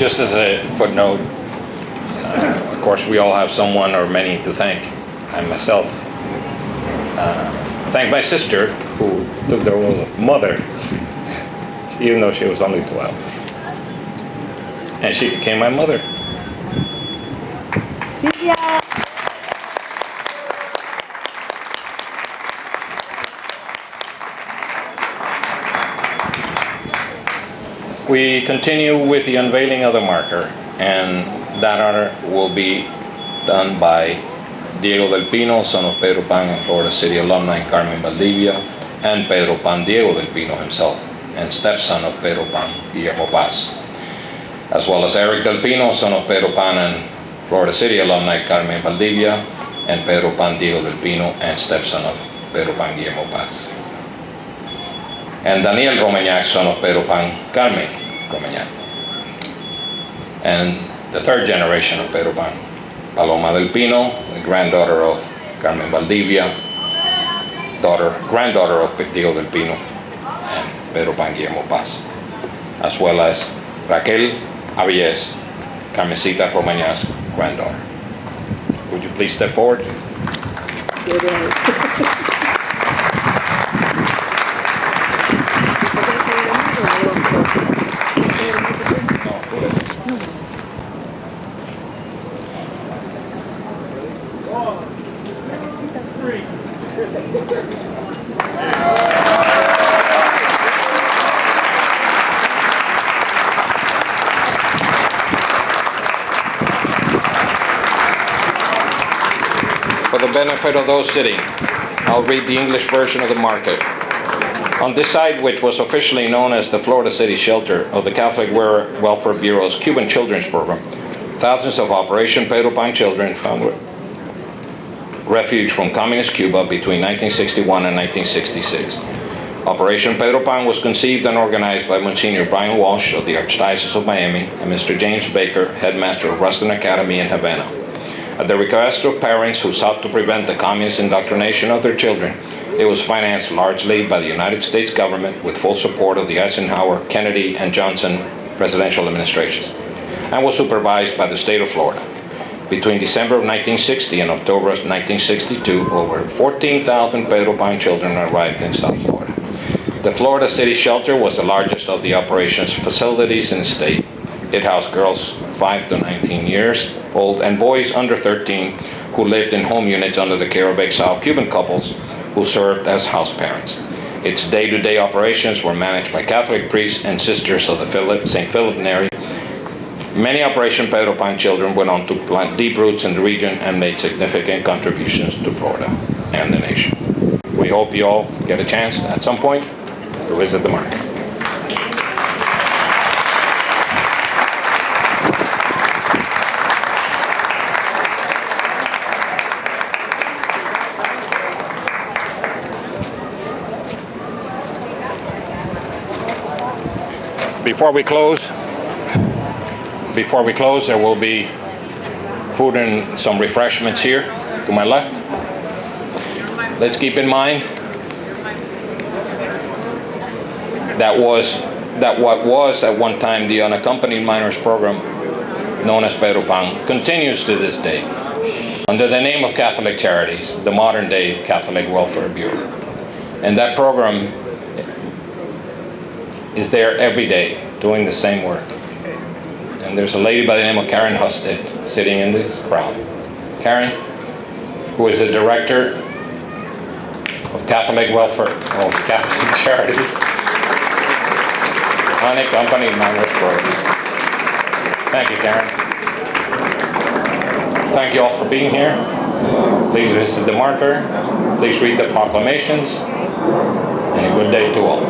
Just as a footnote, of course, we all have someone or many to thank. I myself thank my sister who took the role of mother, even though she was only 12. And she became my mother. We continue with the unveiling of the marker, and that honor will be done by Diego del Pino, son of Pedro Pan and Florida City alumni Carmen Valdivia, and Pedro Pan Diego del Pino himself, and stepson of Pedro Pan, Guillermo Paz, as well as Eric del Pino, son of Pedro Pan and Florida City alumni Carmen Valdivia, and Pedro Pan Diego del Pino, and stepson of Pedro Pan, Guillermo Paz. And Daniel Romagnac, son of Pedro Pan, Carmen Romagnac. And the third generation of Pedro Pan, Paloma del Pino, the granddaughter of Carmen Valdivia, granddaughter of Diego del Pino, and Pedro Pan, Guillermo Paz, as well as Raquel Avilés, Carmencita Romagnac's granddaughter. Would you please step forward? For the benefit of those sitting, I'll read the English version of the market. On this site, which was officially known as the Florida City Shelter of the Catholic Welfare Bureau's Cuban Children's Program, thousands of Operation Pedro Pan children found refuge from Communist Cuba between 1961 and 1966. Operation Pedro Pan was conceived and organized by Monsignor Bryan Walsh of the Archdiocese of Miami and Mr. James Baker, headmaster of Ruston Academy in Havana. At the request of parents who sought to prevent the communist indoctrination of their children, it was financed largely by the United States government with full support of the Eisenhower, Kennedy, and Johnson presidential administrations, and was supervised by the state of Florida. Between December of 1960 and October of 1962, over 14,000 Pedro Pan children arrived in South Florida. The Florida City Shelter was the largest of the operation's facilities in the state. It housed girls 5 to 19 years old and boys under 13 who lived in home units under the care of exiled Cuban couples who served as house parents. Its day-to-day operations were managed by Catholic priests and sisters of the St. Philip Neri. Many Operation Pedro Pan children went on to plant deep roots in the region and made significant contributions to Florida and the nation. We hope you all get a chance at some point to visit the market. Before we close, there will be food and some refreshments here to my left. Let's keep in mind that what was at one time the unaccompanied minors program, known as Pedro Pan, continues to this day under the name of Catholic Charities, the modern-day Catholic Welfare Bureau. And that program is there every day doing the same work. And there's a lady by the name of Karen Husted sitting in this crowd. Karen, who is the director of Catholic Welfare, of Catholic Charities, unaccompanied minors program. Thank you, Karen. Thank you all for being here. Please visit the marker. Please read the proclamations. And a good day to all.